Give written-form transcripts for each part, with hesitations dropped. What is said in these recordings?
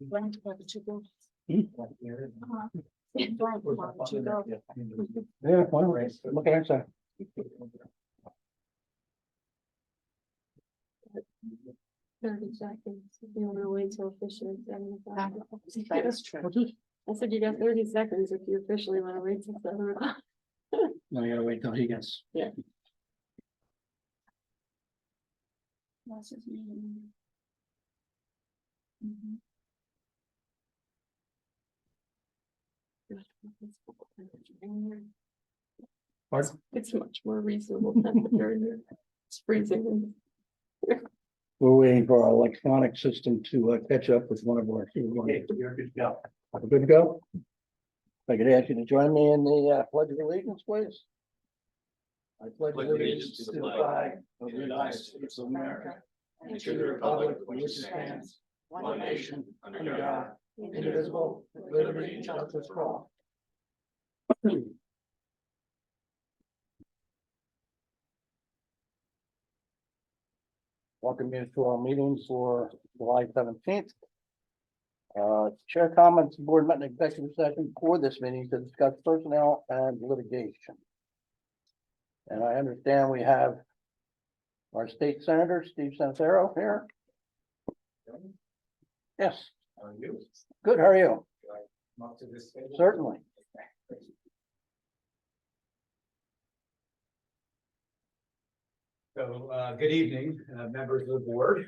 Blank, why did you go? Hmm? Blank, why did you go? Yeah, well, look at that. 30 seconds. If you want to wait till officially 7 o'clock. That is true. What's this? I said you got 30 seconds if you officially want to wait till 7 o'clock. No, you gotta wait till he gets. What's his name? Mhm. Pardon? It's much more reasonable temperature here. It's freezing. We're waiting for our electronic system to catch up with one of our. Okay, you're good to go. Good to go? If I could ask you to join me in the pledge of allegiance, please. I pledge Allegiance to the flag of the United States of America and to the republic for which it stands, one nation, under God, indivisible, with liberty and justice for all. Welcome you to our meeting for July 17th. Chair comments, the board met in executive session for this meeting to discuss personnel and litigation. And I understand we have our state senator, Steve Santarsiero here. Yes, How are you? good, how are you? Come up to this table? Certainly. So, good evening, members of the board.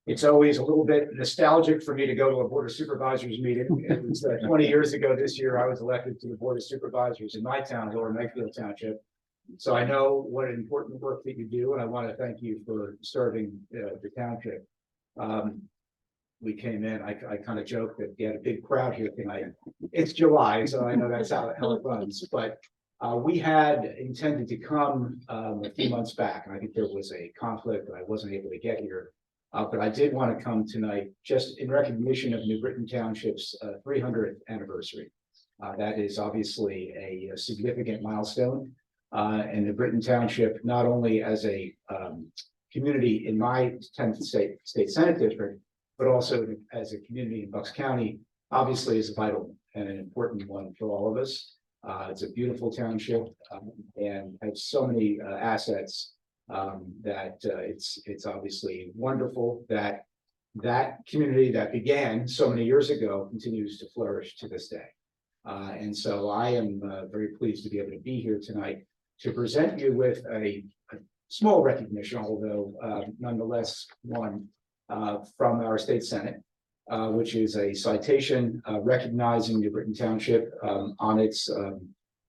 It's always a little bit nostalgic for me to go to a Board of Supervisors meeting. It was 20 years ago this year, I was elected to the Board of Supervisors in my town, Limekiln Township. So I know what important work that you do, and I want to thank you for serving the township. We came in, I kind of joked that you had a big crowd here tonight. It's July, so I know that's how it runs, but we had intended to come a few months back, and I think there was a conflict, and I wasn't able to get here. But I did want to come tonight just in recognition of New Britain Township's 300th anniversary. That is obviously a significant milestone. And New Britain Township, not only as a community in my 10th state Senate district, but also as a community in Bucks County, obviously is a vital and an important one for all of us. It's a beautiful township and has so many assets that it's obviously wonderful that that community that began so many years ago continues to flourish to this day. And so I am very pleased to be able to be here tonight to present you with a small recognition, although nonetheless one from our state Senate, which is a citation recognizing New Britain Township on its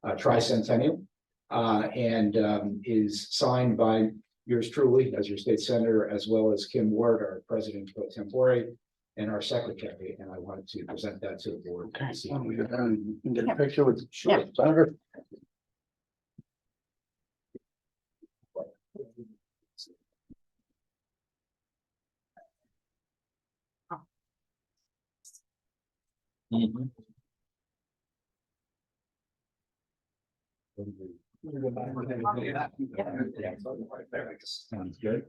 tricentennial, and is signed by yours truly as your state senator, as well as Kim Ward, our president pro tempore, and our secretary. And I wanted to present that to the board. Okay, so we can get a picture with Senator. Sounds good.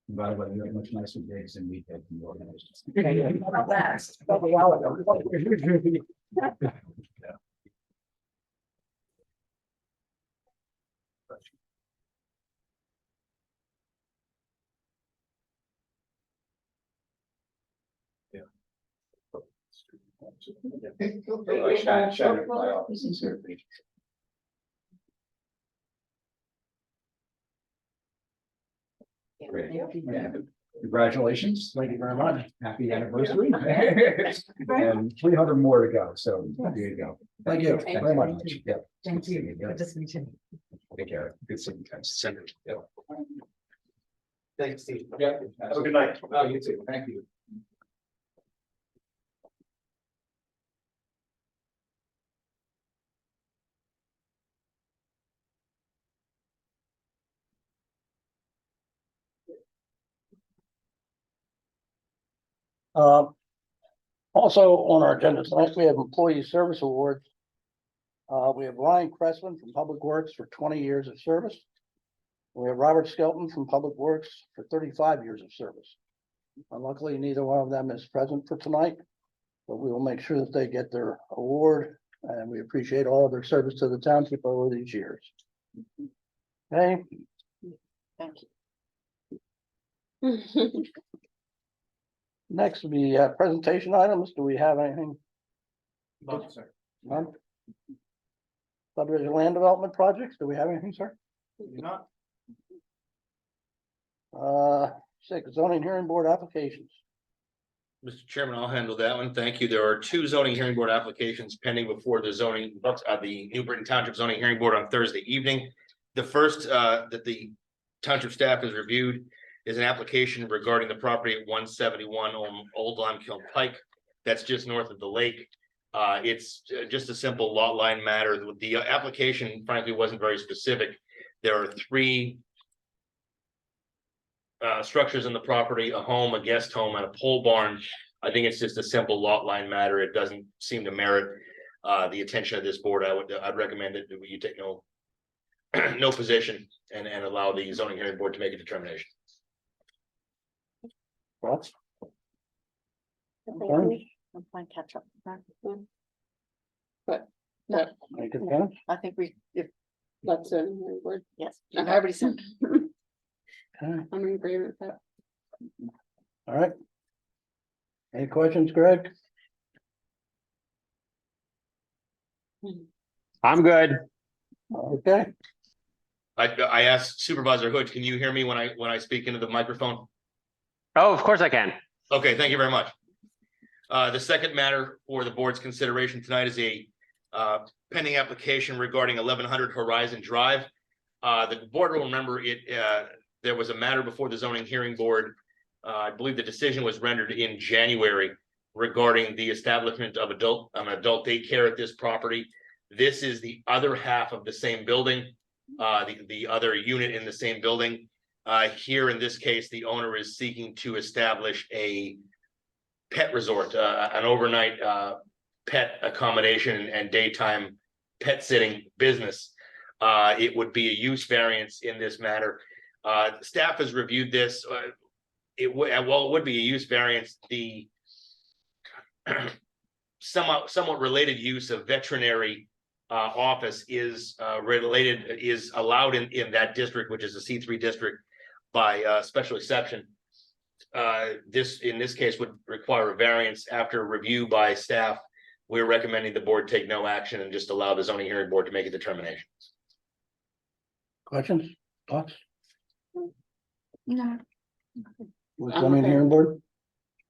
By the way, you have much nicer days than we had in the organization. Shannon, my office is here. Great. Yeah. Congratulations. Thank you very much. Happy anniversary. And 300 more to go. So there you go. Thank you very much. Yeah. Thank you. Yeah. Good to see you. Take care. Good seeing you guys. Senator. Yeah. Thanks, Steve. Yeah. Have a good night. Oh, you too. Thank you. Also on our agenda tonight, we have employee service awards. We have Ryan Cressman from Public Works for 20 years of service. We have Robert Skelton from Public Works for 35 years of service. Luckily, neither one of them is present for tonight, but we will make sure that they get their award, and we appreciate all of their service to the township over these years. Okay, Thank you. next will be presentation items. Do we have anything? None? Subdivision land development projects, do we have anything, sir? Not. 6, zoning hearing board applications. Mr. Chairman, I'll handle that one. Thank you. There are 2 zoning hearing board applications pending before the the New Britain Township Zoning Hearing Board on Thursday evening. The first that the township staff has reviewed is an application regarding the property at 171 Old Limekiln Pike. That's just north of the lake. It's just a simple lot line matter. The application frankly wasn't very specific. There are 3 structures in the property, a home, a guest home, and a pole barn. I think it's just a simple lot line matter. It doesn't seem to merit the attention of this board. I'd recommend that you take no no position and allow the zoning hearing board to make a determination. Thoughts? I'm playing catch up. But Any concerns? I think that's a new word. yes, Okay. everybody said. Okay, I'm in agreement with that. all right. Any questions, Greg? I'm good. Okay, I asked Supervisor Hood, can you hear me when I speak into the microphone? Oh, of course I can. Okay, thank you very much. The second matter for the board's consideration tonight is a pending application regarding 1100 Horizon Drive. The board will remember there was a matter before the zoning hearing board. I believe the decision was rendered in January regarding the establishment of adult daycare at this property. This is the other half of the same building, the other unit in the same building. Here in this case, the owner is seeking to establish a pet resort, an overnight pet accommodation and daytime pet sitting business. It would be a use variance in this matter. Staff has reviewed this. It would be a use variance. The somewhat related use of veterinary office is allowed in that district, which is a C3 district, by special exception. This in this case would require a variance. After review by staff, we're recommending the board take no action and just allow the zoning hearing board to make a determination. questions, thoughts? No. With zoning hearing board,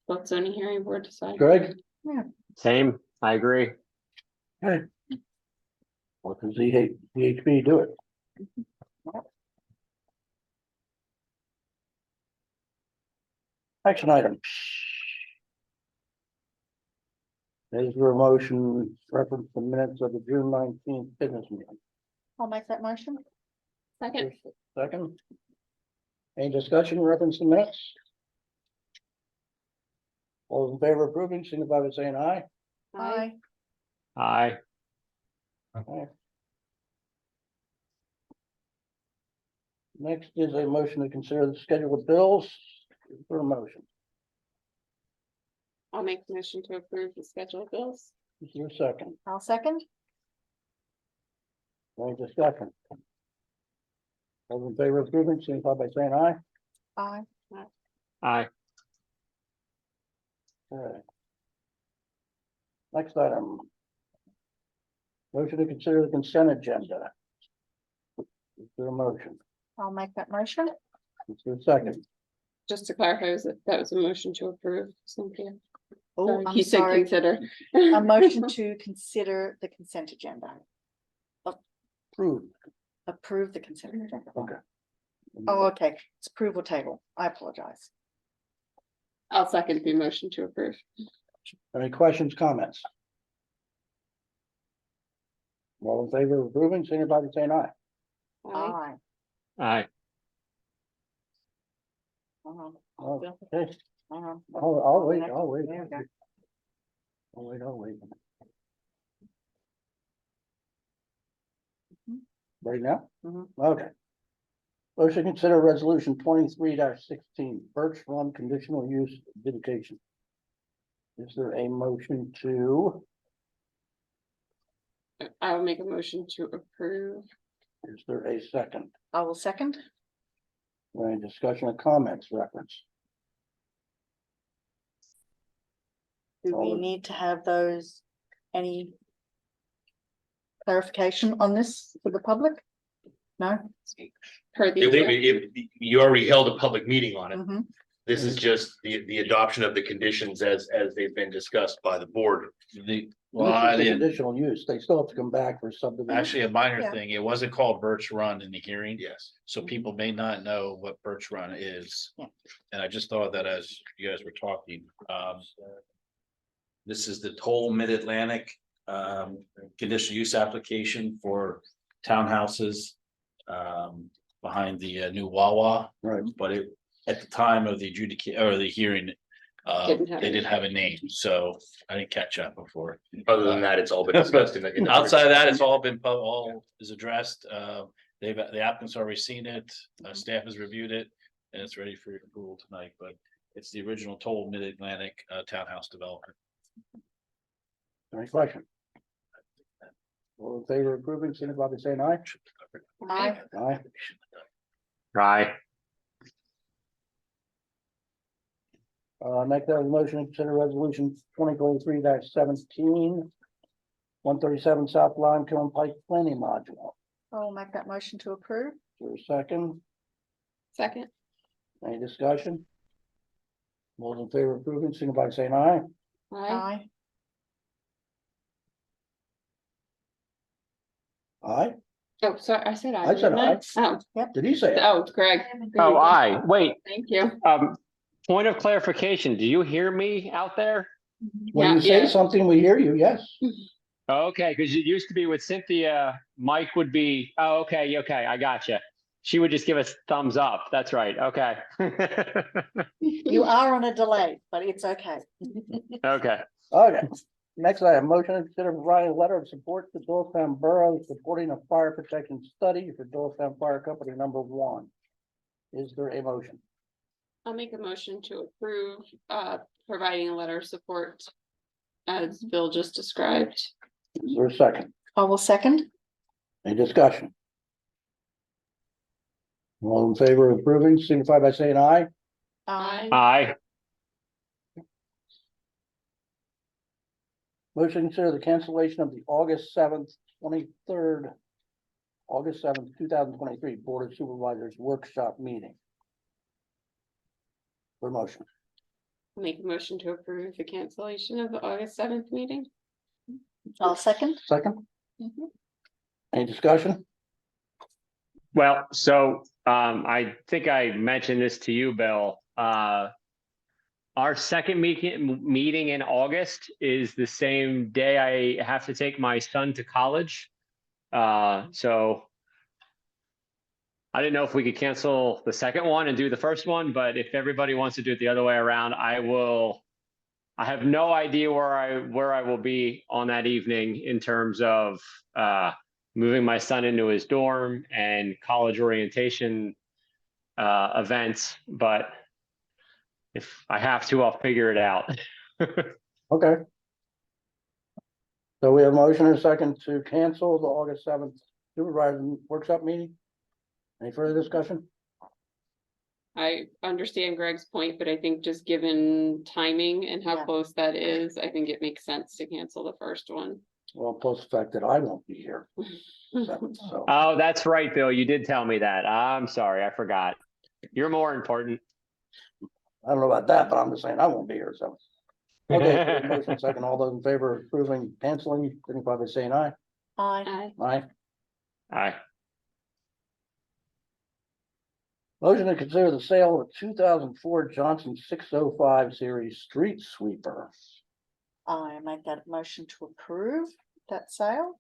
Let zoning hearing board decide. Greg? Same. I agree. Okay. What does VHB do it? Action item. Is there a motion reference the minutes of the June 19th business meeting? I'll make that motion. Second. Second. Any discussion in reference to minutes? All those in favor of approving, signify by saying aye. Aye. Aye. Okay. Next is a motion to consider the schedule of bills for a motion. I'll make the motion to approve the schedule of bills. Is there a second? I'll second. Any discussion? All those in favor of approving, signify by saying aye. Aye. Aye. Okay. Next item. Motion to consider the consent agenda. Is there a motion? I'll make that motion. Is there a second? Just to clarify, that was a motion to approve, Cynthia. Oh, Sorry, I'm he said sorry. consider. A motion to consider the consent agenda. Approved. Approve the consent agenda. Okay. Oh, okay. It's approval table. I apologize. I'll second the motion to approve. Any questions, comments? All in favor of approving, signify by saying aye. Aye. Aye. Aye. Okay. Hang on. I'll wait, I'll wait. There we go. I'll wait. Right now? Mhm. Okay. Motion to consider resolution 23-16, Birch Run conditional use adjudication. Is there a motion to, I will make a motion to approve. is there a second? I will second. Any discussion or comments reference? Do we need to have those, any clarification on this for the public? No? Per the. You already held a public meeting on it. Mhm. This is just the adoption of the conditions as they've been discussed by the board. Well, This I is the didn't, conditional use, they still have to come back for subdivision. actually a minor Yeah. thing, it wasn't called Birch Run in the hearing, Yes. so people may not know what Birch Run is. Yeah. And I just thought that as you guys were talking, this is the toll Mid-Atlantic, conditional use application for townhouses, behind the new Wawa, Right, but it, at the time of the or the hearing, Didn't have they a didn't have a name, so I didn't catch that before. Other than that, it's all been discussed in the. Outside of that, it's all been, all is addressed, the applicants already seen it, staff has reviewed it, and it's ready for your approval tonight, but it's the original toll Mid-Atlantic, townhouse development. any question? All in favor of approving, signify by saying aye. Aye. Aye. Aye. Next, I have a motion to consider resolution 2023-17. 137 South Limekiln Pike planning module. I'll make that motion to approve. Is there a second? Second. Any discussion? All in favor of approving, signify by saying aye. Aye. Aye. Oh, sorry, I said aye. I said didn't Oh, Did he say it? oh, Greg. Oh, aye. Wait, Thank you. point of clarification. Do you hear me out there? When you say Yeah. something, we hear you, yes. Okay, because it used to be with Cynthia, Mike would be, oh, okay, okay, I gotcha. She would just give us thumbs up. That's right. Okay. You are on a delay, but it's okay. Okay. Okay, next I have motion to consider providing a letter of support to Doylestown Borough supporting a fire protection study for Doylestown Fire Company number 1. Is there a motion? I'll make a motion to approve, providing a letter of support as Bill just described. Is there a second? I will second. Any discussion? All in favor of approving, signify by saying aye. Aye. Aye. Motion to consider the cancellation of the August 7th, 2023 Board of Supervisors workshop meeting. For motion, I'll make a motion to approve the cancellation of the August 7th meeting. I'll second. second, Mhm. any discussion? Well, so I think I mentioned this to you, Bill. Our second meeting in August is the same day I have to take my son to college. So I didn't know if we could cancel the second one and do the first one, but if everybody wants to do it the other way around, I will. I have no idea where I will be on that evening in terms of moving my son into his dorm and college orientation events, but if I have to, I'll figure it out. Okay. So we have motion and a second to cancel the August 7th supervisor workshop meeting. Any further discussion? I understand Greg's point, but I think just given timing and how Yeah. close that is, I think it makes sense to cancel the first one. Well, plus the fact that I won't be here. 7th, so, Oh, that's right, Bill. You did tell me that. I'm sorry, I forgot. You're more important. I don't know about that, but I'm just saying I won't be here, so. Okay, motion second, all those in favor of approving canceling, signify by saying aye. Aye. Aye. Aye. Aye. Motion to consider the sale of a 2004 Johnson 605 series street sweeper. I make that motion to approve that sale.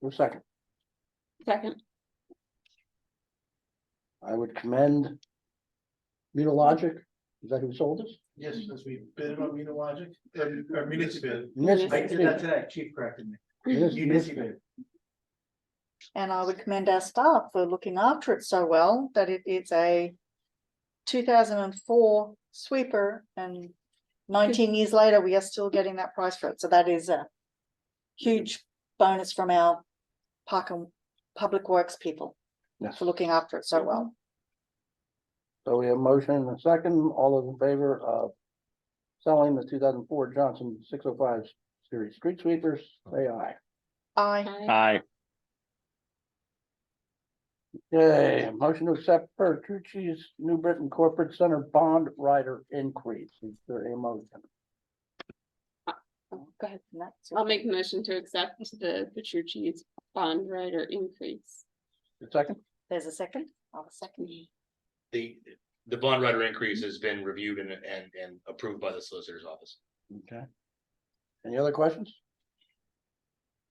For a second, Second. I would commend Munologic. Is that who sold us? Yes, because we bid it on Munologic, or Municipal. Municipal. I did that today, chief corrected me. Municipal. Municipal. And I would commend our staff for looking after it so well that it's a 2004 sweeper, and 19 years later, we are still getting that price for it. So that is a huge bonus from our park and public works people Yes. for looking after it so well. So we have a motion and a second. All those in favor of selling the 2004 Johnson 605 series street sweepers, say aye. Aye. Okay, motion to accept Petrucci's New Britain Corporate Center bond rider increase. Is there a motion? Go ahead. That's I'll make a motion to accept the Petrucci's bond rider increase. A second? There's a second. I'll second. The bond rider increase has been reviewed and approved by the solicitor's office. Okay. Any other questions?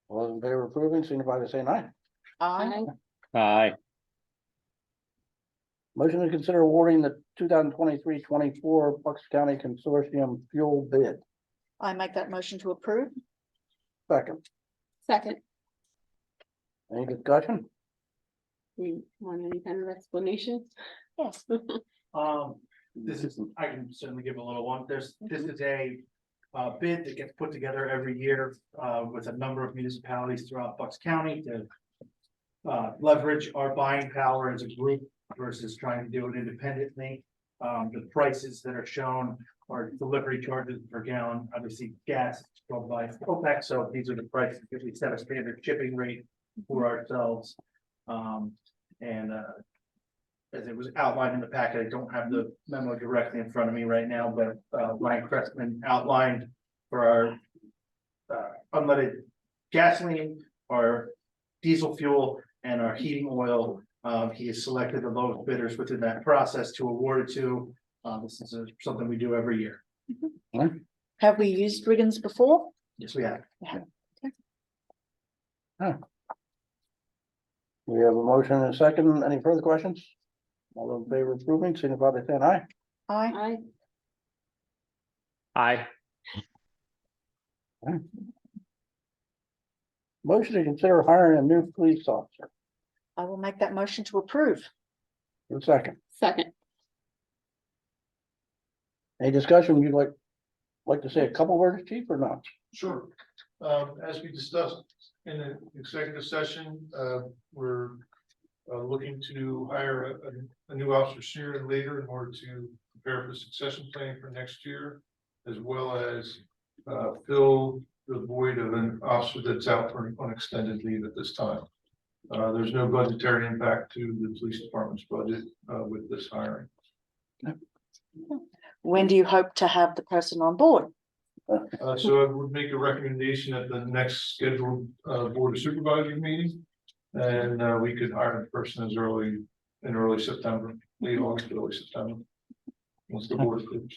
All those in favor of approving, signify by saying aye. Aye. Aye. Motion to consider awarding the 2023-24 Bucks County Consortium fuel bid. I make that motion to approve. Second, Second, any discussion? we want any kind of explanation? Yes. This is, I can certainly give a little one. This is a bid that gets put together every year with a number of municipalities throughout Bucks County to leverage our buying power as a group versus trying to do it independently. The prices that are shown are delivery charges per gallon. Obviously, gas is controlled by OPEC, so these are the prices that we set a standard shipping rate for ourselves. As it was outlined in the packet, I don't have the memo directly in front of me right now, but Ryan Crestman outlined for our unleaded gasoline, our diesel fuel, and our heating oil. He has selected the lowest bidders within that process to award it to. This is something we do every year. Have we used Riggins before? Yes, we have. We have a motion and a second. Any further questions? All those in favor of approving, signify by saying aye. Aye. Aye. Motion to consider hiring a new police officer. I will make that motion to approve. For a second, Second, any discussion? You'd like to say a couple words, chief, or not? Sure. As we discussed in the executive session, we're looking to hire a new officer sooner and later in order to prepare for succession planning for next year, as well as fill the void of an officer that's out on extended leave at this time. There's no budgetary impact to the police department's budget with this hiring. When do you hope to have the person on board? So I would make a recommendation at the next scheduled Board of Supervisors meeting. And we could hire the person as early September, late August, early September. Once the board approves.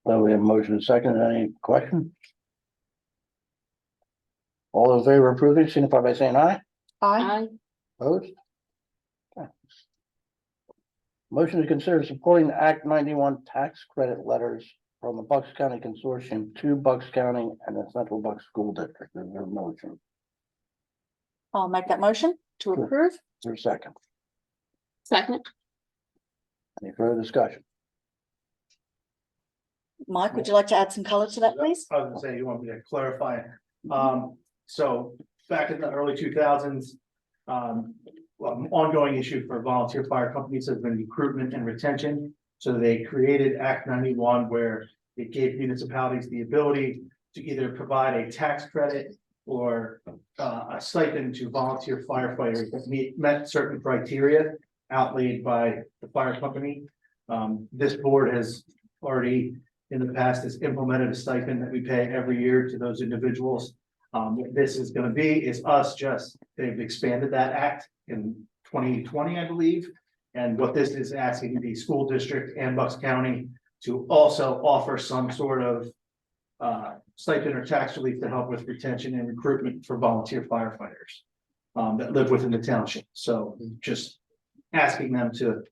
So we have a motion and a second. Any question? All those in favor of approving, signify by saying aye. Aye. aye, Opposed? Okay. Motion to consider supporting the Act 91 tax credit letters from the Bucks County Consortium to Bucks County and the Central Bucks School District. Is there a motion? I'll make that motion to Sure. approve. Is there a second? second, Any further discussion? Mike, would you like to add some color to that, please? I was gonna say, you want me to clarify? So back in the early 2000s, an ongoing issue for volunteer fire companies has been recruitment and retention. So they created Act 91, where it gave municipalities the ability to either provide a tax credit or a stipend to volunteer firefighters that met certain criteria outlaid by the fire company. This board has already in the past has implemented a stipend that we pay every year to those individuals. What this is gonna be is they've expanded that act in 2020, I believe. And what this is asking the school district and Bucks County to also offer some sort of stipend or tax relief to help with retention and recruitment for volunteer firefighters that live within the township. So just asking them to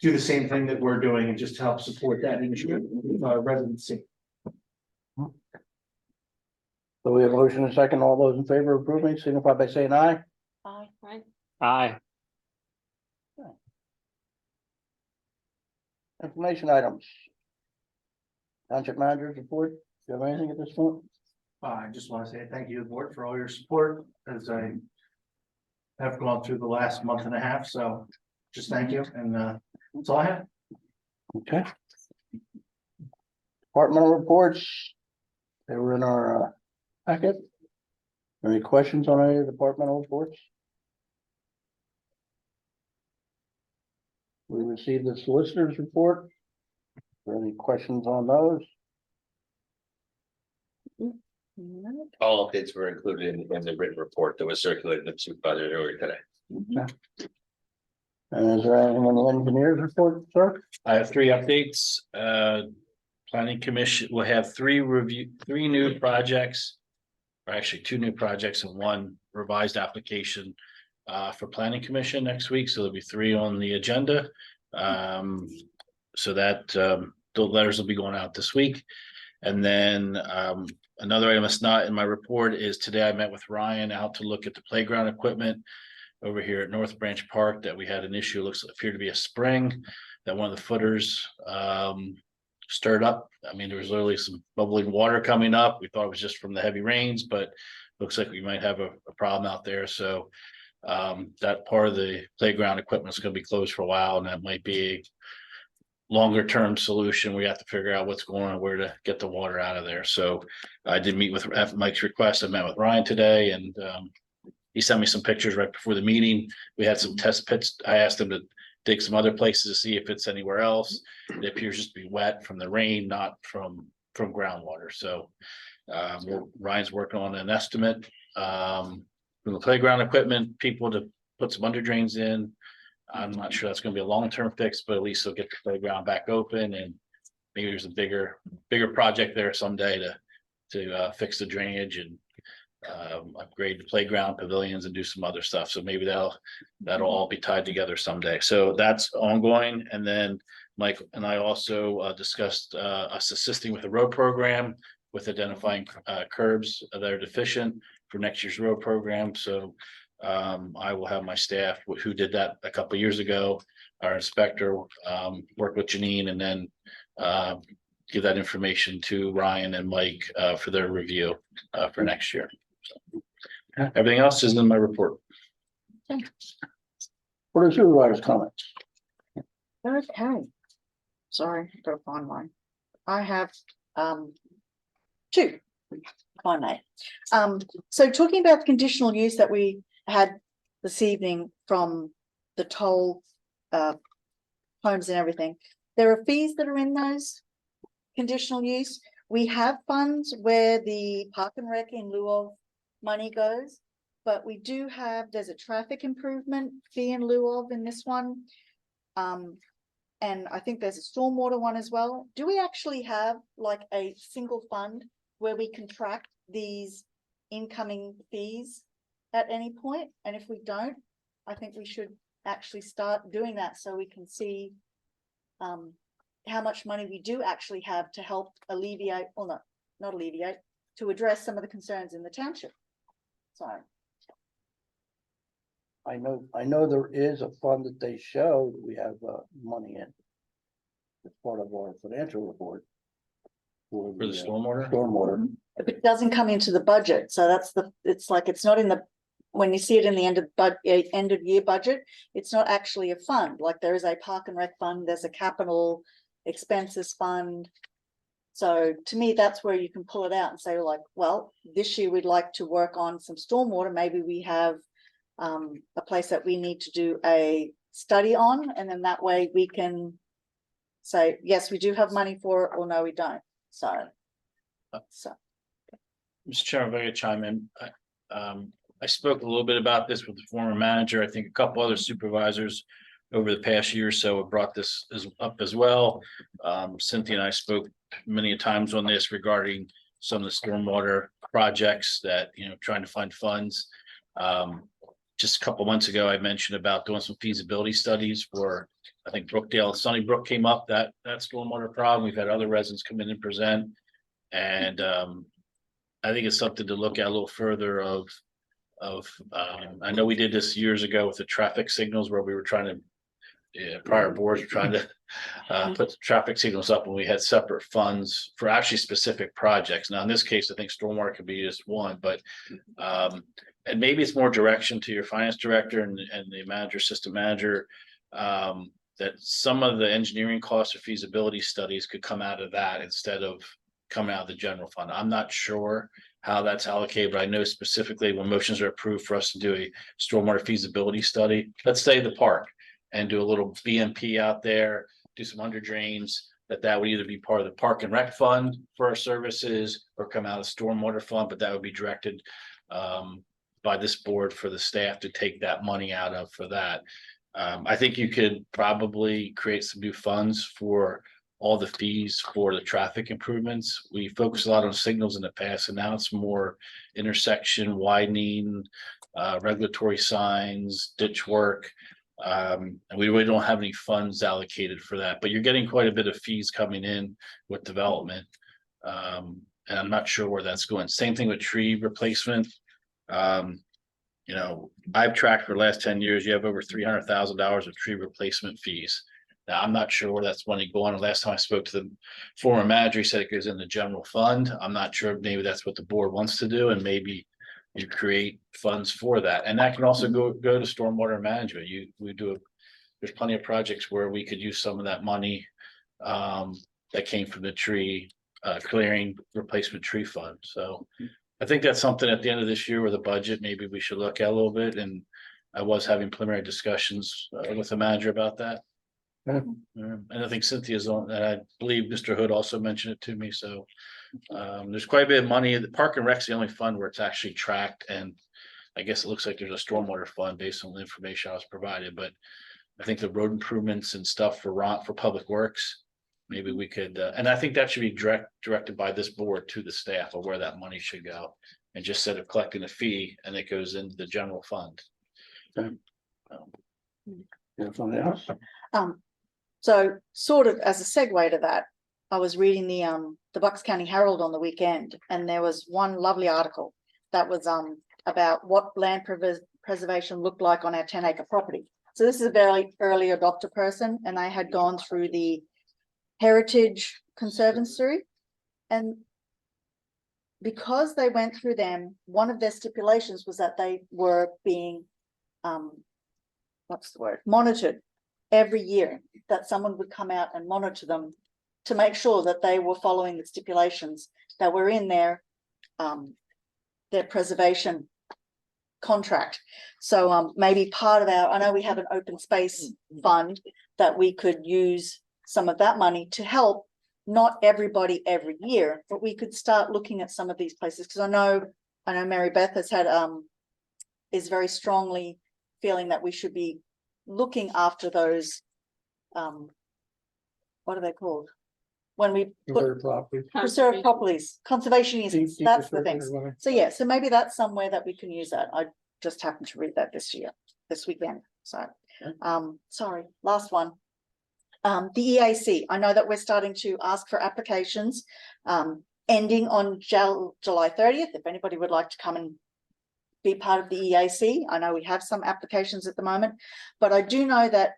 do the same thing that we're doing and just help support that initiative, residency. So we have a motion and a second. All those in favor of approving, signify by saying aye. Aye. Right? Aye. Information items. Township managers report. Do you have anything at this point? I just want to say thank you to the board for all your support as I have gone through the last month and a half, so just thank you, and that's all I have. Okay. Departmental reports. They were in our packet. Any questions on any of the departmental reports? We received the solicitor's report. Are there any questions on those? All updates were included in the written report that was circulated in the supervisor earlier today. And is there anything on the engineer's report, sir? I have three updates. Planning Commission will have three new projects. Or actually two new projects and one revised application for Planning Commission next week. So there'll be three on the agenda. So that the letters will be going out this week. And then another item that's not in my report is today I met with Ryan out to look at the playground equipment over here at North Branch Park that we had an issue, appeared to be a spring that one of the footers stirred up. I mean, there was literally some bubbling water coming up. We thought it was just from the heavy rains, but looks like we might have a problem out there. So that part of the playground equipment is going to be closed for a while, and that might be a longer term solution. We have to figure out what's going on, where to get the water out of there. So I did meet with, at Mike's request, I met with Ryan today, and he sent me some pictures right before the meeting. We had some test pits. I asked him to dig some other places to see if it's anywhere else. It appears just to be wet from the rain, not from groundwater. So Ryan's working on an estimate from the playground equipment, people to put some under drains in. I'm not sure that's going to be a long-term fix, but at least they'll get the playground back open, and maybe there's a bigger project there someday to fix the drainage and upgrade the playground pavilions and do some other stuff. So maybe that'll all be tied together someday. So that's ongoing. And then Mike and I also discussed us assisting with the road program with identifying curbs that are deficient for next year's road program. So I will have my staff who did that a couple of years ago, our inspector, work with Janine, and then give that information to Ryan and Mike for their review for next year. So, everything else is in my report. What are supervisors' comments? Okay. Sorry, gotta find mine. I have two, if I may. So talking about the conditional use that we had this evening from the toll homes and everything, there are fees that are in those conditional use. We have funds where the park and rec in lieu of money goes, but we do have, there's a traffic improvement fee in lieu of in this one. And I think there's a stormwater one as well. Do we actually have like a single fund where we contract these incoming fees at any point? And if we don't, I think we should actually start doing that so we can see how much money we do actually have to help alleviate, or not alleviate, to address some of the concerns in the township. Sorry. I know there is a fund that they show that we have money in. It's part of our financial report. For the stormwater? Stormwater. If it doesn't come into the budget, so that's it's like, it's not in the, when you see it in the end of year budget, it's not actually a fund. Like there is a park and rec fund, there's a capital expenses fund. So to me, that's where you can pull it out and say, like, well, this year we'd like to work on some stormwater. Maybe we have a place that we need to do a study on, and then that way we can say, yes, we do have money for it, or no, we don't. So Mr. Chairman, if I could chime in, I spoke a little bit about this with the former manager. I think a couple other supervisors over the past year or so have brought this up as well. Cynthia and I spoke many times on this regarding some of the stormwater projects that, trying to find funds. Just a couple months ago, I mentioned about doing some feasibility studies for, I think Brookdale, Sunnybrook came up, that stormwater problem. We've had other residents come in and present. And I think it's something to look at a little further I know we did this years ago with the traffic signals where we were trying to. Yeah, prior boards were trying to put traffic signals up and we had separate funds for actually specific projects. Now, in this case, I think stormwater could be just one, but and maybe it's more direction to your finance director and the manager, system manager. That some of the engineering costs or feasibility studies could come out of that instead of coming out of the general fund. I'm not sure how that's allocated, but I know specifically when motions are approved for us to do a stormwater feasibility study, let's say the park. And do a little BMP out there, do some under drains, that would either be part of the park and rec fund for our services or come out of stormwater fund, but that would be directed by this board for the staff to take that money out of for that. I think you could probably create some new funds for all the fees for the traffic improvements. We focused a lot on signals in the past, and now it's more intersection widening, regulatory signs, ditch work. And we really don't have any funds allocated for that, but you're getting quite a bit of fees coming in with development. And I'm not sure where that's going. Same thing with tree replacement. You know, I've tracked for the last 10 years, you have over $300,000 of tree replacement fees. Now, I'm not sure where that's money going. Last time I spoke to the former manager, he said it goes in the general fund. I'm not sure, maybe that's what the board wants to do, and maybe you create funds for that, and that can also go to stormwater management. There's plenty of projects where we could use some of that money that came from the tree clearing replacement tree fund. So I think that's something at the end of this year with the budget, maybe we should look at a little bit. And I was having preliminary discussions with the manager about that. And I think Cynthia's on, and I believe Mr. Hood also mentioned it to me. So there's quite a bit of money. The Park and Rec's the only fund where it's actually tracked, and I guess it looks like there's a stormwater fund based on the information I was provided. But I think the road improvements and stuff for public works, maybe we could, and I think that should be directed by this board to the staff of where that money should go, and just instead of collecting a fee and it goes into the general fund. Something else? So sort of as a segue to that, I was reading the Bucks County Herald on the weekend, and there was one lovely article that was about what land preservation looked like on our 10-acre property. So this is a very early adopter person, and I had gone through the Heritage Conservancy, and because they went through them, one of their stipulations was that they were being monitored every year, that someone would come out and monitor them to make sure that they were following the stipulations that were in their preservation contract. So maybe part of I know we have an open space fund that we could use some of that money to help, not everybody every year, but we could start looking at some of these places, because I know Mary Beth has had is very strongly feeling that we should be looking after those what are they called when we put preserve properties, conservation easements, that's the things. So yeah, so maybe that's somewhere that we can use that. I just happened to read that this weekend. So sorry, last one. The EAC, I know that we're starting to ask for applications ending on July 30th. If anybody would like to come and be part of the EAC, I know we have some applications at the moment, but I do know that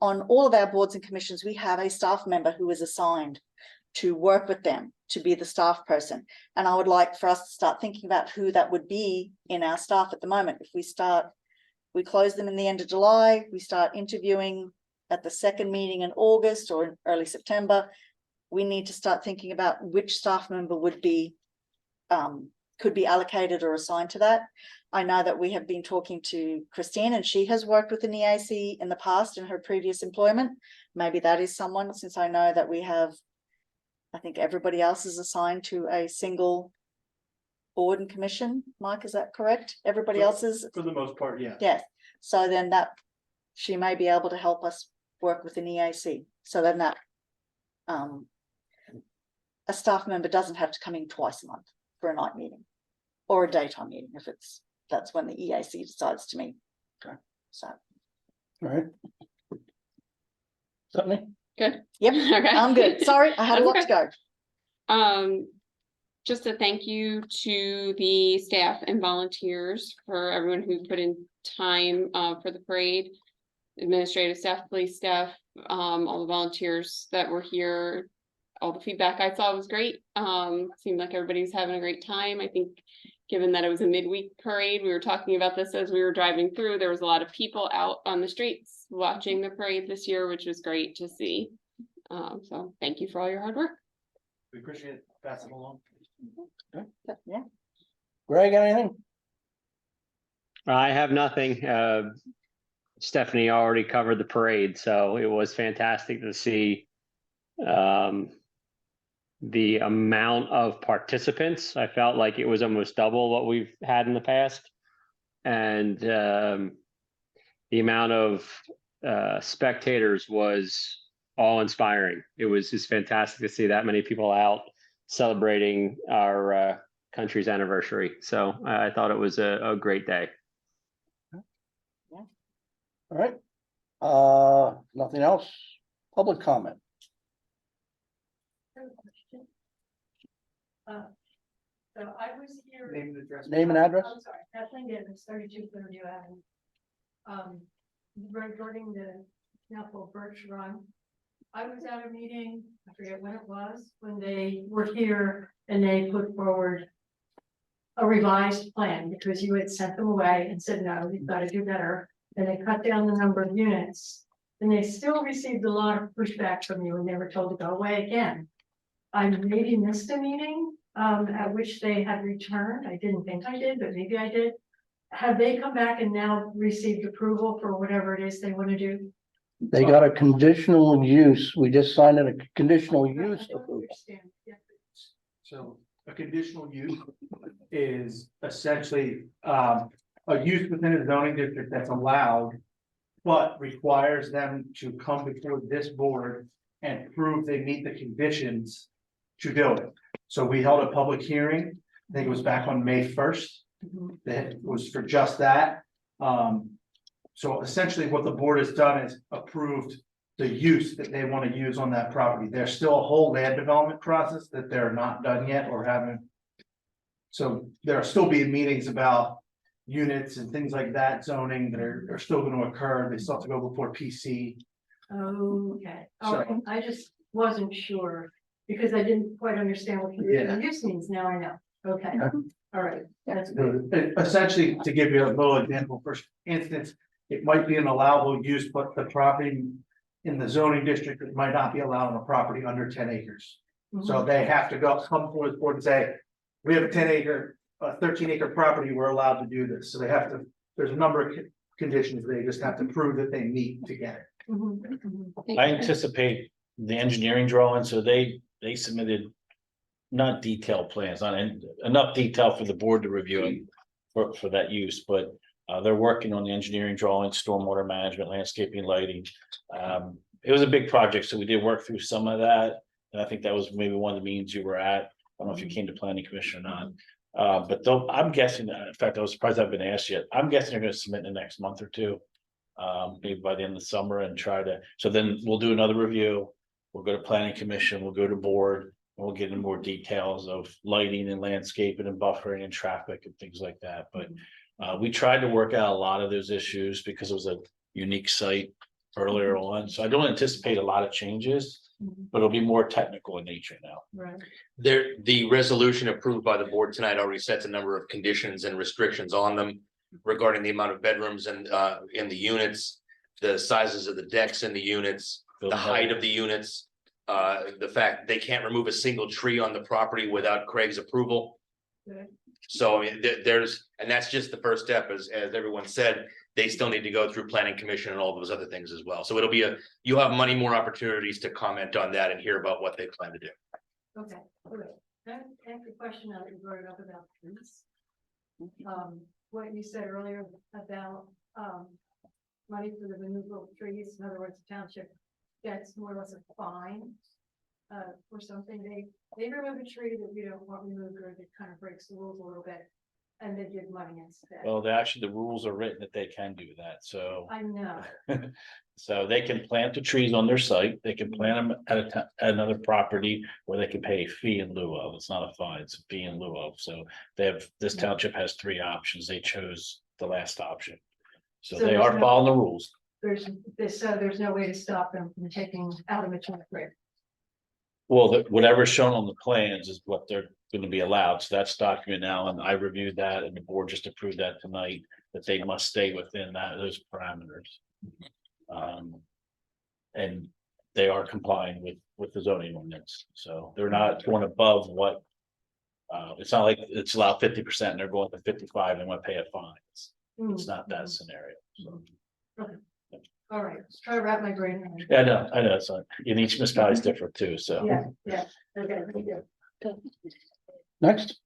on all of our boards and commissions, we have a staff member who is assigned to work with them, to be the staff person. And I would like for us to start thinking about who that would be in our staff at the moment. If we close them in the end of July, we start interviewing at the second meeting in August or in early September, we need to start thinking about which staff member would be could be allocated or assigned to that. I know that we have been talking to Christine, and she has worked with an EAC in the past in her previous employment. Maybe that is someone, since I know that we have, I think everybody else is assigned to a single board and commission. Mike, is that correct? Everybody else is? For the most part, yeah. Yes. So then she may be able to help us work with an EAC. So then that a staff member doesn't have to come in twice a month for a night meeting or a daytime meeting if that's when the EAC decides to meet. Okay. So. All right. Something? Good. Yep. Okay. I'm good. Sorry, I had a lot to go. just a thank you to the staff and volunteers for everyone who put in time for the parade. Administrative staff, police staff, all the volunteers that were here. All the feedback I saw was great. Seemed like everybody was having a great time. I think given that it was a midweek parade, we were talking about this as we were driving through, there was a lot of people out on the streets watching the parade this year, which was great to see. So thank you for all your hard work. We appreciate it. Pass it along. Yeah. Greg, anything? I have nothing. Stephanie already covered the parade, so it was fantastic to see the amount of participants. I felt like it was almost double what we've had in the past. And the amount of spectators was awe-inspiring. It was just fantastic to see that many people out celebrating our country's anniversary. So I thought it was a great day. All right. Nothing else? Public comment? So I was here. Name and address. Name and address? I'm sorry, Kathleen Gibbons, 32 Clearview Avenue. Regarding the Snapple Birch Run, I was at a meeting, I forget when it was, when they were here and they put forward a revised plan because you had sent them away and said, no, you've got to do better. And they cut down the number of units. And they still received a lot of pushback from you and they were told to go away again. I maybe missed a meeting at which they had returned. I didn't think I did, but maybe I did. Have they come back and now received approval for whatever it is they want to do? They got a conditional use. We just signed a conditional I use. don't approval. understand. Yeah. So a conditional use is essentially a use within a zoning district that's allowed, but requires them to come before this board and prove they meet the conditions to build it. So we held a public hearing, I think it was back on May 1st. Mhm. That was for just that. So essentially what the board has done is approved the use that they want to use on that property. There's still a whole land development process that they're not done yet or haven't. So there'll still be meetings about units and things like that, zoning that are still going to occur. They still have to go before PC. Okay, all So- right, I just wasn't sure because I didn't quite understand what conditional use means. Now I know. Okay, all right, that's good. Essentially, to give you a little example, for instance, it might be an allowable use, but the property in the zoning district, it might not be allowed on a property under 10 acres. So they have to come before the board and say, we have a 13 acre property, we're allowed to do this. So they have to, there's a number of conditions, they just have to prove that they meet to get it. Mhm, mhm. I anticipate the engineering drawing, so they submitted. Not detailed plans, not enough detail for the board to review it for that use, but they're working on the engineering drawing, stormwater management, landscaping, lighting. It was a big project, so we did work through some of that. And I think that was maybe one of the meetings you were at. I don't know if you came to planning commission or not. But though I'm guessing, in fact, I was surprised I've been asked yet. I'm guessing they're gonna submit in the next month or two. Maybe by the end of the summer and try to, so then we'll do another review. We'll go to planning commission, we'll go to board. We'll get into more details of lighting and landscaping and buffering and traffic and things like that, but we tried to work out a lot of those issues because it was a unique site earlier on, so I don't anticipate a lot of changes, but it'll be more technical in nature now. Right. The resolution approved by the board tonight already sets a number of conditions and restrictions on them regarding the amount of bedrooms and in the units, the sizes of the decks in the units, the height of the units. The fact they can't remove a single tree on the property without Craig's approval. Good. So I mean, and that's just the first step, as everyone said, they still need to go through planning commission and all those other things as well. So it'll be you'll have many more opportunities to comment on that and hear about what they plan to do. Okay, okay. Can I ask a question now that you brought it up about trees? What you said earlier about, money for the removal of trees, in other words, the township gets more or less a fine. Or something, they remove a tree that we don't want removed, or it kind of breaks the rules a little bit. and they give money instead. Well, the rules are written that they can do that, so. I know, So they can plant the trees on their site, they can plant them at another property, or they can pay a fee in lieu of, it's not a fine, it's a fee in lieu of, so. This township has 3 options, they chose the last option. So So they there's are no- following the rules. there's no way to stop them from taking out a mature tree. Well, whatever's shown on the plans is what they're gonna be allowed, so that's documented now, and I reviewed that, and the board just approved that tonight, that they must stay within those parameters. And they are complying with the zoning ordinance, so they're not going above what. It's not like it's allowed 50% and they're going to 55 and want to pay a fine. It's not that scenario, so. All right, let's try to wrap my brain around it. Yeah, I know, so, and each municipality is different too, so. Yeah, okay, thank you. Next,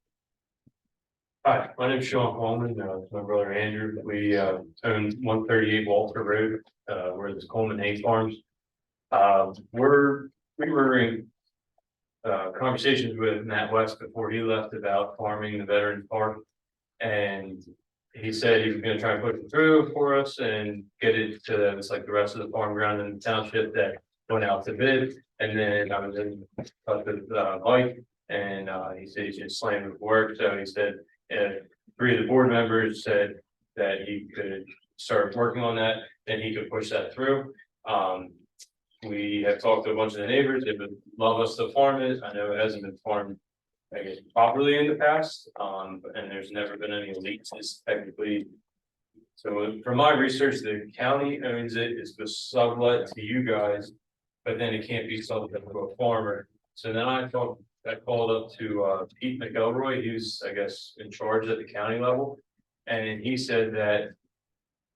Hi, my name is Sean Coleman, my brother Andrew, we own 138 Walter Road, where this Coleman Hay Farms. We were in conversations with Matt West before he left about farming the Veterans Park. And he said he was gonna try and push it through for us and get it to, it's like the rest of the farm ground in the township that went out to bid. And then I was in touch with Mike, and he said he's just slammed with work, so he said 3 of the board members said that he could start working on that, and he could push that through. We have talked to a bunch of the neighbors, they would love us to farm it, I know it hasn't been farmed, I guess, properly in the past, and there's never been any leases technically. So from my research, the county owns it, it's the sublet to you guys, but then it can't be sold to a farmer. So then I called up to Pete McElroy, who's, I guess, in charge at the county level. And he said that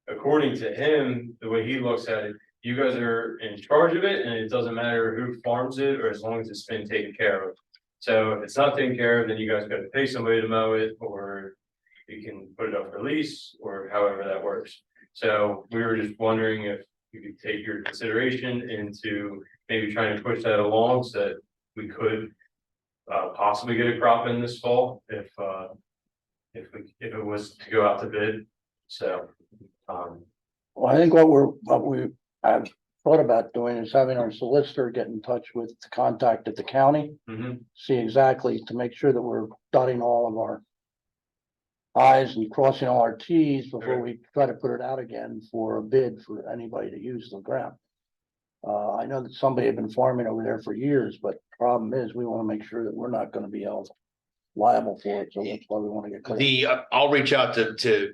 according to him, the way he looks at it, you guys are in charge of it and it doesn't matter who farms it, or as long as it's been taken care of. So if it's not taken care of, then you guys got to pay somebody to mow it, or you can put it up for lease, or however that works. So we were just wondering if you could take your consideration into maybe trying to push that along so that we could possibly get a crop in this fall if it was to go out to bid. So well, I think what we have thought about doing is having our solicitor get in touch with the contact at the county. See exactly, to make sure that we're dotting all of our i's and crossing all our t's before we try to put it out again for a bid for anybody to use the ground. I know that somebody had been farming over there for years, but the problem is we want to make sure that we're not going to be held liable for it, so that's why we want to get clear. I'll reach out to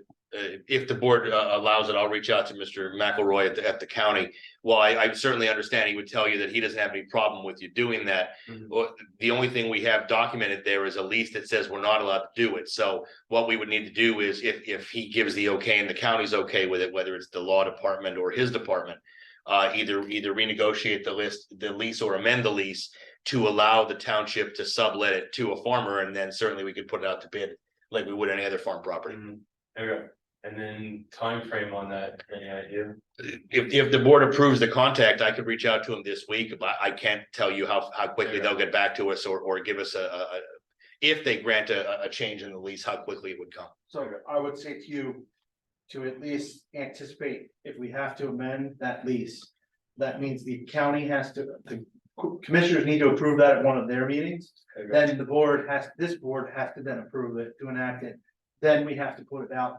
if the board allows it, I'll reach out to Mr. McElroy at the county. Well, I certainly understand, he would tell you that he doesn't have any problem with you doing that. Well, the only thing we have documented there is a lease that says we're not allowed to do it. So what we would need to do is if he gives the okay and the county's okay with it, whether it's the law department or his department, either renegotiate the lease or amend the lease to allow the township to sublet it to a farmer, and then certainly we could put it out to bid like we would any other farm property. okay, and then time frame on that, any idea? If the board approves the contact, I could reach out to them this week, but I can't tell you how quickly they'll get back to us or give us if they grant a change in the lease, how quickly it would come. So I would say to you, to at least anticipate if we have to amend that lease. That means the county has to, the commissioners need to approve that at one of their meetings. Then this board has to then approve it to enact it. Then we have to put it out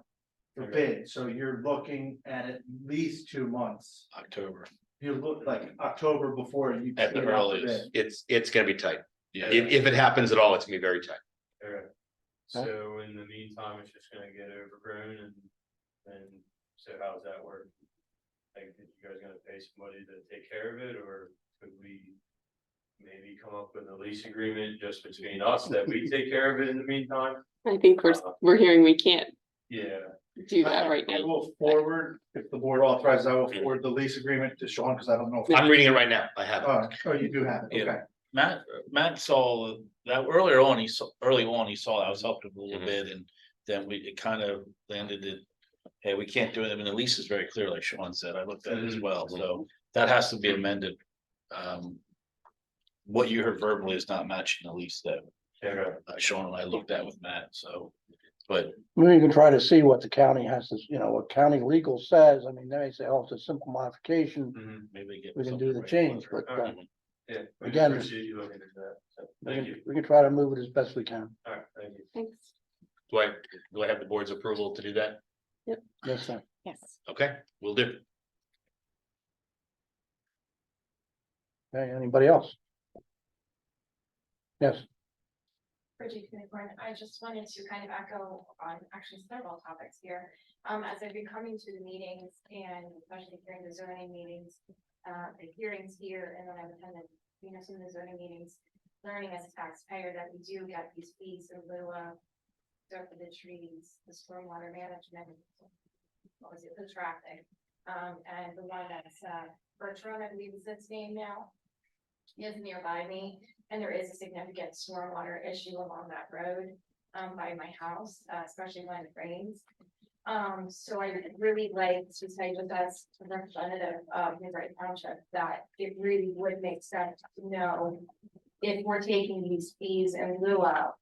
for bid. So you're looking at least 2 months. October. You look like October before you. At the put it out for earliest. bid. It's gonna be tight. Yeah. If it happens at all, it's gonna be very tight. Okay, so in the meantime, it's just gonna get overgrown and so how does that work? Like, is you guys gonna pay somebody to take care of it, or could we maybe come up with a lease agreement just between us that we take care of it in the meantime? I think we're hearing we can't Yeah, do that right I now. will forward, if the board authorizes, I will forward the lease agreement to Sean, because I don't know. if- I'm reading it right now. I have it. Oh, you do have it, Yeah. okay. Matt saw that early on, he saw I was helping him a little bit, and then it kind of landed it. Hey, we can't do it. I mean, the lease is very clear, like Sean said. I looked at it as well, so that has to be amended. What you heard verbally is not matching the lease that Sean and I looked at with Matt, so But We can try to see what the county has to, what county legal says. I mean, they may say, oh, it's a simple modification. maybe they get. We can do the something change, right. but, Alright. Yeah. we Again, appreciate you looking at that. So, we Thank can, you. we can try to move it as best we can. All right, thank you. Thanks. Do I have the board's approval to do that? Yes, sir. Yes. Okay, we'll do. Okay, anybody else? Yes, Bridget Unicorn, I just wanted to kind of echo on actually several topics here. As I've been coming to the meetings and especially hearing the zoning meetings, the hearings here, and then I've attended, some of the zoning meetings, learning as a taxpayer that we do get these fees in lieu of dirt for the trees, the stormwater management, what was it, the traffic, and the one that's, Bertrand, I believe is its name now, is nearby me. And there is a significant stormwater issue along that road, by my house, especially when it rains. So I would really like to say with us, a representative of Newbury Township, that it really would make sense to know if we're taking these fees in lieu of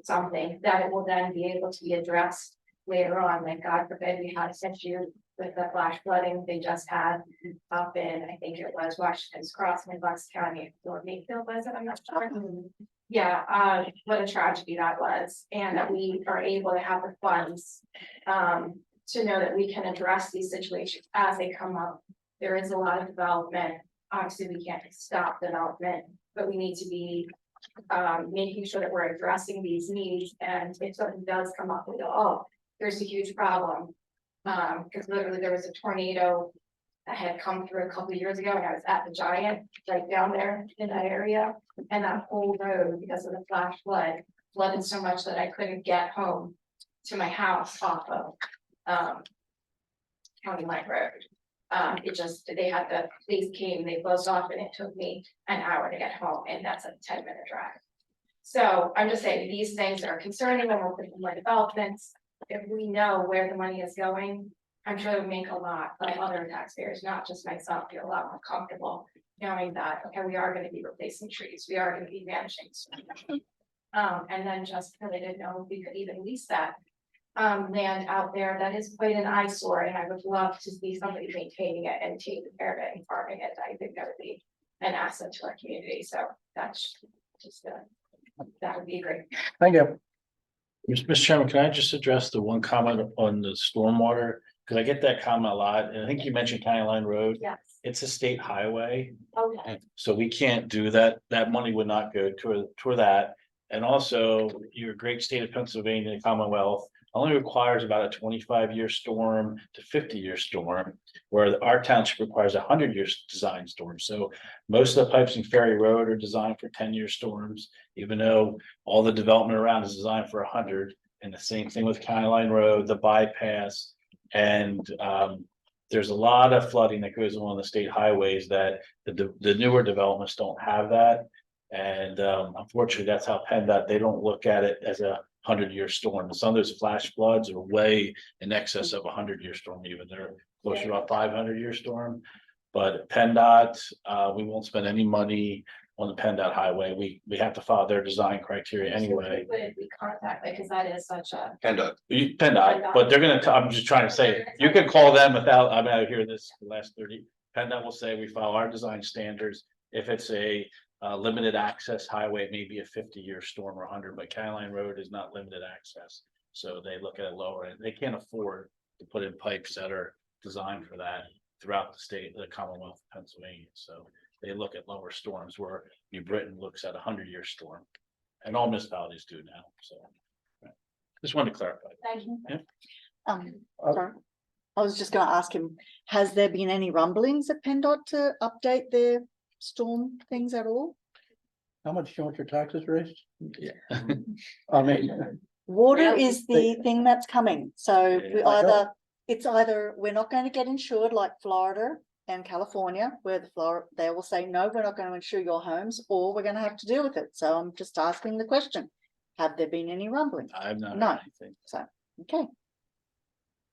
something, that it will then be able to be addressed later on, like God forbid we had such issue with the flash flooding they just had up in, I think it was Washington's Crossing in Bucks County, or Limekiln, was it? I'm not sure. Yeah, what a tragedy that was, and that we are able to have the funds to know that we can address these situations as they come up. There is a lot of development. Obviously, we can't stop development, but we need to be making sure that we're addressing these needs. And if something does come up, we go, oh, there's a huge problem. Because literally there was a tornado that had come through a couple of years ago, and I was at the Giant right down there in that area. And that whole road, because of the flash flooded so much that I couldn't get home to my house off of County Line Road. They had the police came, they closed off, and it took me an hour to get home, and that's a 10-minute drive. So I'm just saying, these things are concerning when we're thinking more developments. If we know where the money is going, I'm sure it would make a lot of other taxpayers, not just myself, feel a lot more comfortable knowing that, okay, we are gonna be replacing trees, we are gonna be managing. And then just because I didn't know if we could even lease that land out there, that is quite an eyesore, and I would love to see somebody maintaining it and taking care of it and farming it. I think that would be an asset to our community, so that's just, that would be great. thank you. Mr. Chairman, can I just address the one comment on the stormwater? Because I get that comment a lot, and I think you mentioned County Line Road. Yes, It's a state highway, okay, so we can't do that. That money would not go toward that. And also, your great state of Pennsylvania, Commonwealth, only requires about a 25-year storm to 50-year storm, where our township requires a 100-year design storm. So most of the pipes in Ferry Road are designed for 10-year storms, even though all the development around is designed for 100. And the same thing with County Line Road, the bypass, and there's a lot of flooding that goes on the state highways that the newer developments don't have that. And unfortunately, that's how PennDOT, they don't look at it as a 100-year storm. Some of those flash floods are way in excess of a 100-year storm, even they're closer to a 500-year storm. But PennDOT, we won't spend any money on the PennDOT highway. We have to follow their design criteria anyway. would we contact, because that is such a. PennDOT, but they're gonna, I'm just trying to say, you can call them without, I mean, I hear this the last 30. PennDOT will say we follow our design standards. If it's a limited access highway, maybe a 50-year storm or 100, but County Line Road is not limited access. So they look at it lower, and they can't afford to put in pipes that are designed for that throughout the state, the Commonwealth of Pennsylvania. So they look at lower storms, where New Britain looks at a 100-year storm, and all municipalities do now. So just wanted to clarify. Thank you. Sorry. I was just gonna ask him, has there been any rumblings at PennDOT to update their storm things at all? How much do you want your taxes raised? Yeah. I mean, Water Yeah, is the thing that's coming, so we Yeah, I know. it's either we're not going to get insured like Florida and California, where they will say, no, we're not going to insure your homes, or we're going to have to deal with it. So I'm just asking the question, have there been any rumblings? I've not No. heard anything. So, okay.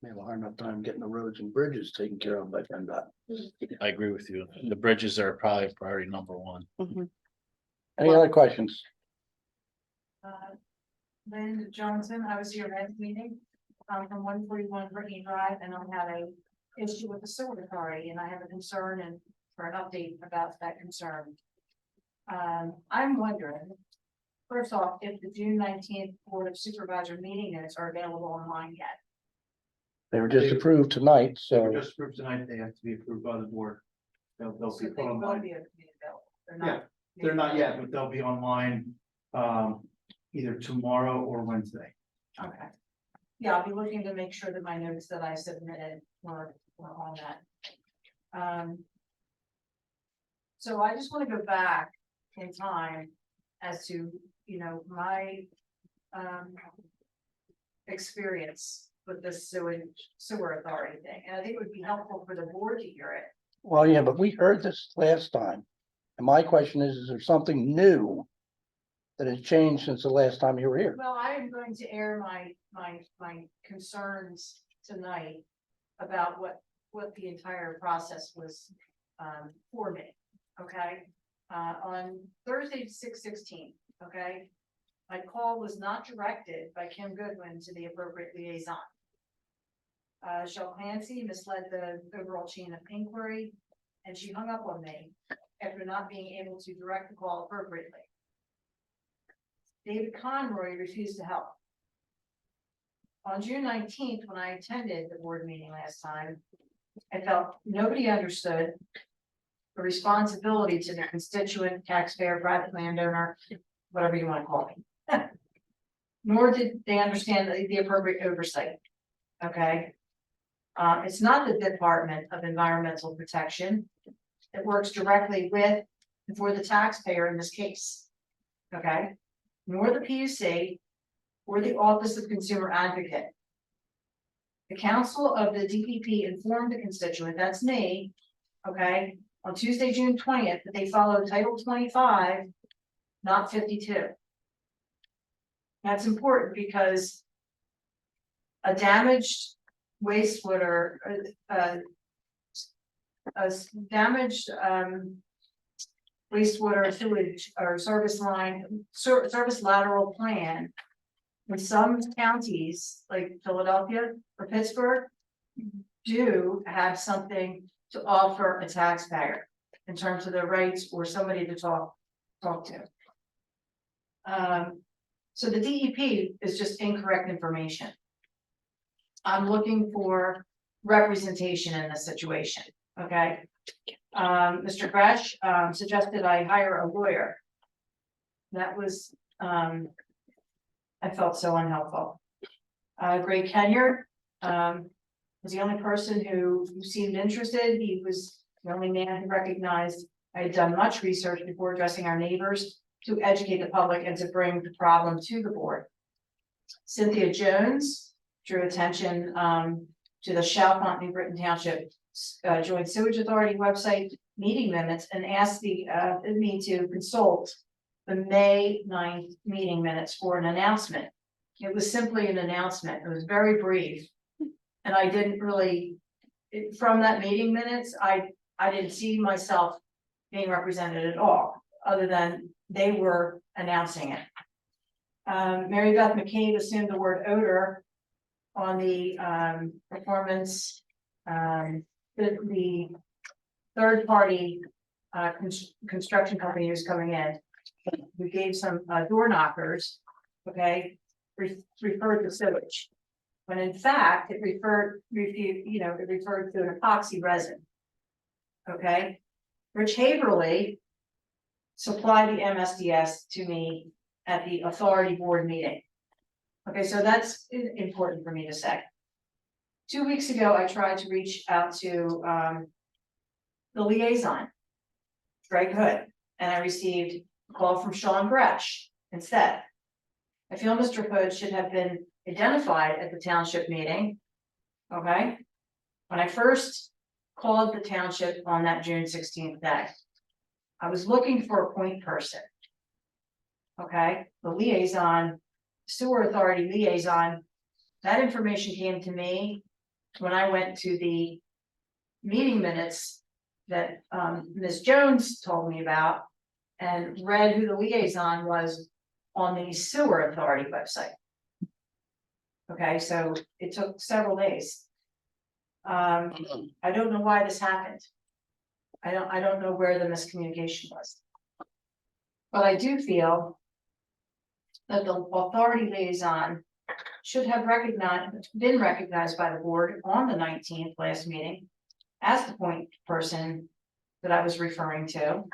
we have a hard enough time getting the roads and bridges taken care of by PennDOT. I agree with you. The bridges are probably priority number one. Mhm. Any other questions? Lynn Johnson, I was here last meeting, from 141 Brittany Drive, and I had a issue with the sewer authority, and I have a concern and for an update about that concern. I'm wondering, first off, if the June 19th Board of Supervisor meeting minutes are available online yet. They were just approved tonight, So we're so just approved tonight, they have to be approved by the board. They'll So be put they will online. be available. They're Yeah, not. they're not yet, but they'll be online, either tomorrow or Wednesday. Okay. Yeah, I'll be looking to make sure that my notes that I submitted were on that. So I just want to go back in time as to, my experience with the sewer authority thing, and I think it would be helpful for the board to hear it. well, yeah, but we heard this last time. And my question is there something new that has changed since the last time you were here? Well, I am going to air my concerns tonight about what the entire process was, for me, okay? On Thursday, 6/16, okay? My call was not directed by Kim Goodwin to the appropriate liaison. Shel Clancy misled the overall chain of inquiry, and she hung up on me after not being able to direct the call appropriately. David Conroy refused to help. On June 19th, when I attended the board meeting last time, I felt nobody understood the responsibility to the constituent, taxpayer, private landowner, whatever you want to call me. Nor did they understand the appropriate oversight. Okay. It's not the Department of Environmental Protection. It works directly with and for the taxpayer in this case. Okay. Nor the PUC or the Office of Consumer Advocate. The Council of the DPP informed the constituent, that's me, okay, on Tuesday, June 20th, that they followed Title 25, not 52. That's important because a damaged wastewater, a damaged wastewater sewage or service line, service lateral plan. In some counties like Philadelphia or Pittsburgh do have something to offer a taxpayer in terms of their rights or somebody to talk to. So the DEP is just incorrect information. I'm looking for representation in this situation, okay? Mr. Gresh suggested I hire a lawyer. That was, I felt so unhelpful. Greg Kenyer was the only person who seemed interested. He was the only man who recognized I had done much research before addressing our neighbors to educate the public and to bring the problem to the board. Cynthia Jones drew attention to the Chalfont New Britain Township Joint Sewage Authority website meeting minutes and asked me to consult the May 9th meeting minutes for an announcement. It was simply an announcement. It was very brief. And I didn't really, from that meeting minutes, I didn't see myself being represented at all, other than they were announcing it. Mary Beth McCabe assumed the word odor on the performance, the third party construction company who's coming in. We gave some door knockers, okay, referred to sewage. When in fact, it referred to an epoxy resin. Okay, Rich Haverly supplied the MSDS to me at the authority board meeting. Okay, so that's important for me to say. 2 weeks ago, I tried to reach out to the liaison, Greg Hood, and I received a call from Sean Gresh instead. I feel Mr. Hood should have been identified at the township meeting. Okay, when I first called the township on that June 16th day, I was looking for a point person. Okay, the liaison, sewer authority liaison, that information came to me when I went to the meeting minutes that Ms. Jones told me about and read who the liaison was on the sewer authority website. Okay, so it took several days. I don't know why this happened. I don't know where the miscommunication was. But I do feel that the authority liaison should have been recognized by the board on the 19th last meeting as the point person that I was referring to.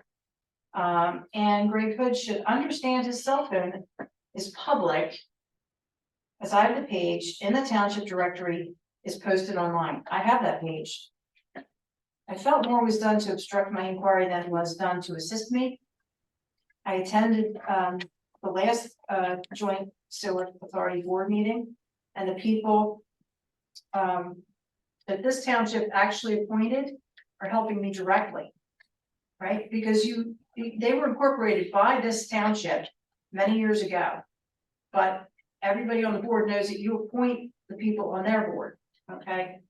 And Greg Hood should understand his cell phone is public. As I have the page in the township directory is posted online. I have that page. I felt more was done to obstruct my inquiry than was done to assist me. I attended the last joint sewer authority board meeting, and the people that this township actually appointed are helping me directly. Right, because they were incorporated by this township many years ago. But everybody on the board knows that you appoint the people on their board, okay?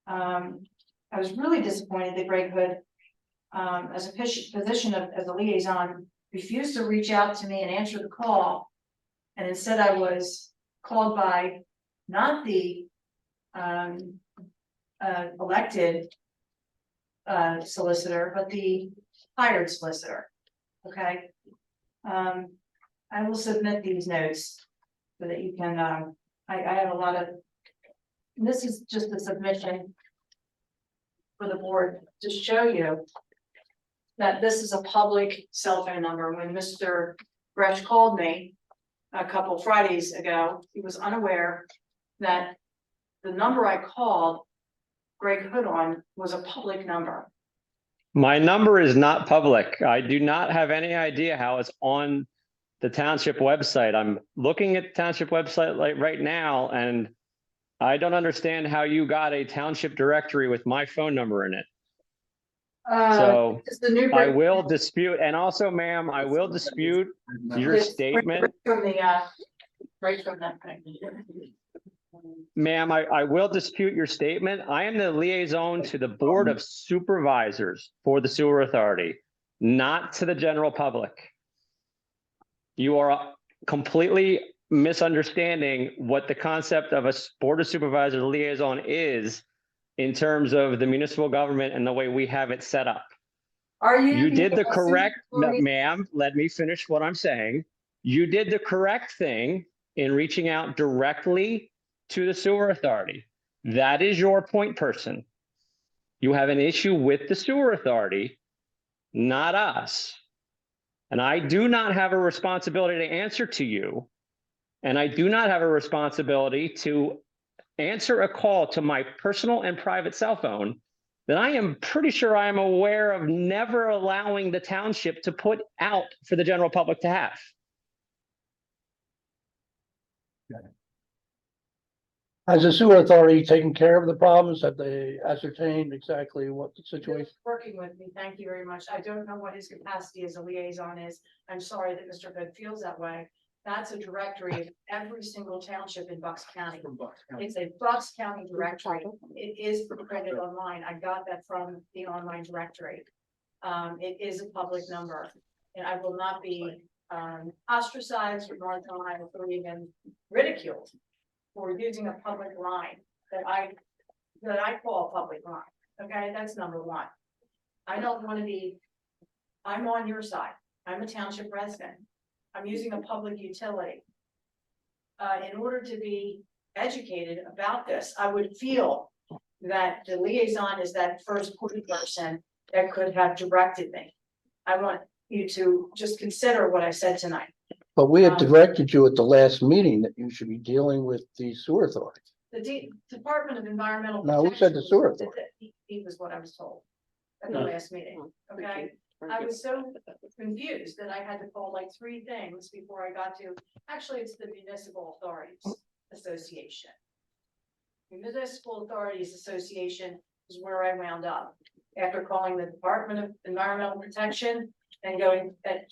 I was really disappointed that Greg Hood, as a position as a liaison, refused to reach out to me and answer the call. And instead I was called by not the elected solicitor, but the hired solicitor, okay? I will submit these notes so that you can, I have a lot of, this is just a submission for the board to show you that this is a public cell phone number. When Mr. Gresh called me a couple Fridays ago, he was unaware that the number I called Greg Hood on was a public number. My number is not public. I do not have any idea how it's on the township website. I'm looking at the township website like right now, and I don't understand how you got a township directory with my phone number in it. So It's the new I will dispute, and also, ma'am, I will dispute your statement. from the right from that thing. Ma'am, I will dispute your statement. I am the liaison to the Board of Supervisors for the Sewer Authority, not to the general public. You are completely misunderstanding what the concept of a Board of Supervisors liaison is in terms of the municipal government and the way we have it set up. Are you? You did the correct, ma'am, let me finish what I'm saying. You did the correct thing in reaching out directly to the sewer authority. That is your point person. You have an issue with the sewer authority, not us. And I do not have a responsibility to answer to you. And I do not have a responsibility to answer a call to my personal and private cell phone that I am pretty sure I am aware of never allowing the township to put out for the general public to have. Has the sewer authority taken care of the problems? Have they ascertained exactly what the situation? Working with me, thank you very much. I don't know what his capacity as a liaison is. I'm sorry that Mr. Hood feels that way. That's a directory of every single township in Bucks County. It's a Bucks County directory. It is printed online. I got that from the online directory. It is a public number, and I will not be ostracized or marginalized or even ridiculed for using a public line that I call a public line. Okay, that's number one. I don't want to be, I'm on your side. I'm a township resident. I'm using a public utility. In order to be educated about this, I would feel that the liaison is that first person that could have directed me. I want you to just consider what I said tonight. But we had directed you at the last meeting that you should be dealing with the sewer authority. The Department of Environmental. No, who said the sewer Protection authority? He was what I was told at the last meeting, okay? I was so confused that I had to call like 3 things before I got to, actually, it's the Municipal Authorities Association. The Municipal Authorities Association is where I wound up after calling the Department of Environmental Protection and going at,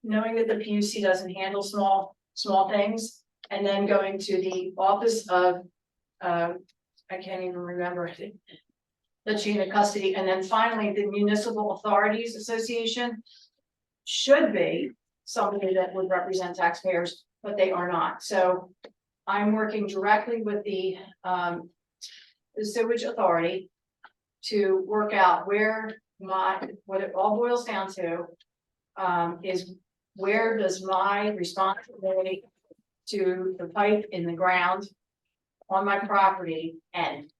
knowing that the PUC doesn't handle small things, and then going to the Office of, I can't even remember the chain of custody, and then finally the Municipal Authorities Association should be somebody that would represent taxpayers, but they are not. So I'm working directly with the sewage authority to work out where what it all boils down to is where does my responsibility to the pipe in the ground on my property end?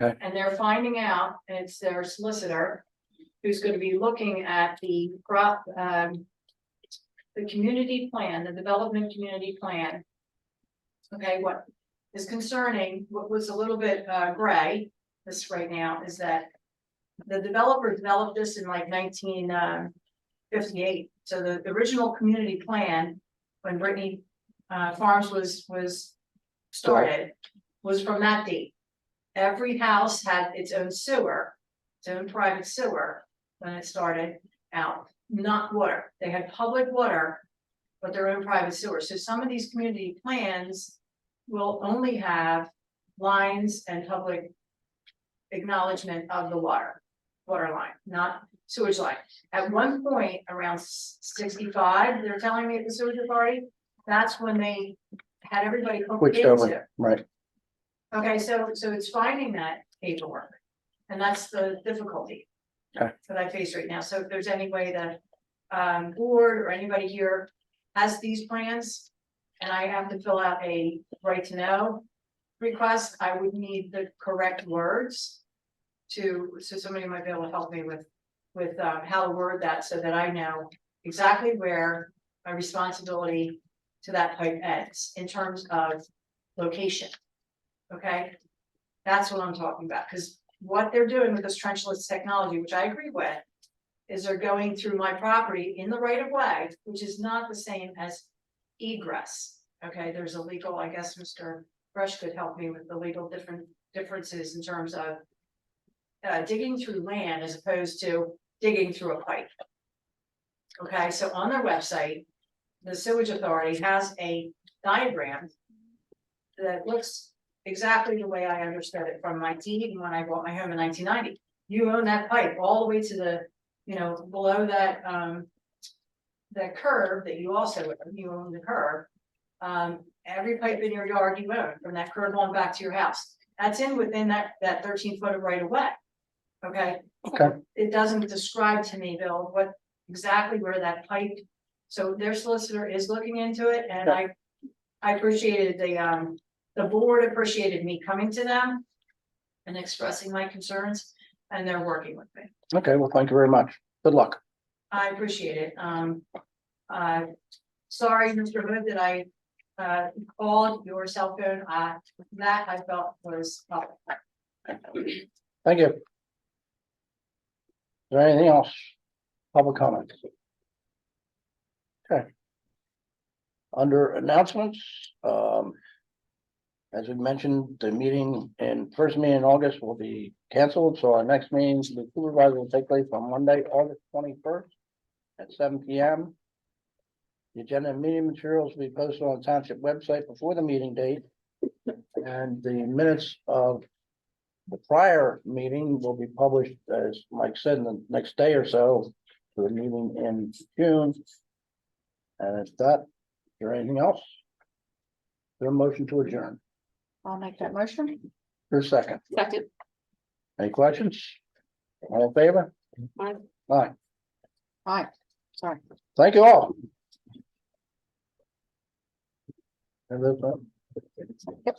Okay. And they're finding out, and it's their solicitor who's going to be looking at the community plan, the development community plan. Okay, what is concerning, what was a little bit gray, this right now, is that the developer developed this in like 1958. So the original community plan, when Brittany Farms was started, was from that date. Every house had its own sewer, its own private sewer when it started out, not water. They had public water, but their own private sewer. So some of these community plans will only have lines and public acknowledgement of the water line, not sewage line. At one point, around 65, they're telling me at the sewage authority, that's when they had everybody hooked Switched into. over, right? Okay, so it's finding that paperwork, and that's the difficulty. Okay. That I face right now. So if there's any way that board or anybody here has these plans, and I have to fill out a right to know request, I would need the correct words so somebody might be able to help me with how to word that so that I know exactly where my responsibility to that pipe ends in terms of location. Okay, that's what I'm talking about, because what they're doing with this trenchless technology, which I agree with, is they're going through my property in the right of way, which is not the same as egress. Okay, there's a legal, I guess Mr. Brush could help me with the legal differences in terms of digging through land as opposed to digging through a pipe. Okay, so on their website, the sewage authority has a diagram that looks exactly the way I understood it from my deed when I bought my home in 1990. You own that pipe all the way to the, below that that curve that you also own, you own the curve. Every pipe in your yard you own from that curve on back to your house. That's within that 13 foot of right of way. Okay. Okay. It doesn't describe to me, Bill, what exactly where that pipe. So their solicitor is looking into it, and I appreciated the board appreciated me coming to them and expressing my concerns, and they're working with me. Okay, well, thank you very much. Good luck. I appreciate it. Sorry, Mr. Hood, that I called your cell phone. That I felt was Thank you. Is there anything else? Public comment? Okay. Under announcements, as we mentioned, the first meeting in August will be canceled, so our next meeting, the supervisor, will take place on Monday, August 21st at 7 p.m. The agenda and meeting materials will be posted on the township website before the meeting date. And the minutes of the prior meeting will be published, as Mike said, in the next day or so, for the meeting in June. And if that, is there anything else? Is there a motion to adjourn? I'll make that motion. For a second. Second. Any questions? All in favor? Aye. Aye. Aye, sorry. Thank you all. And that's, Yep.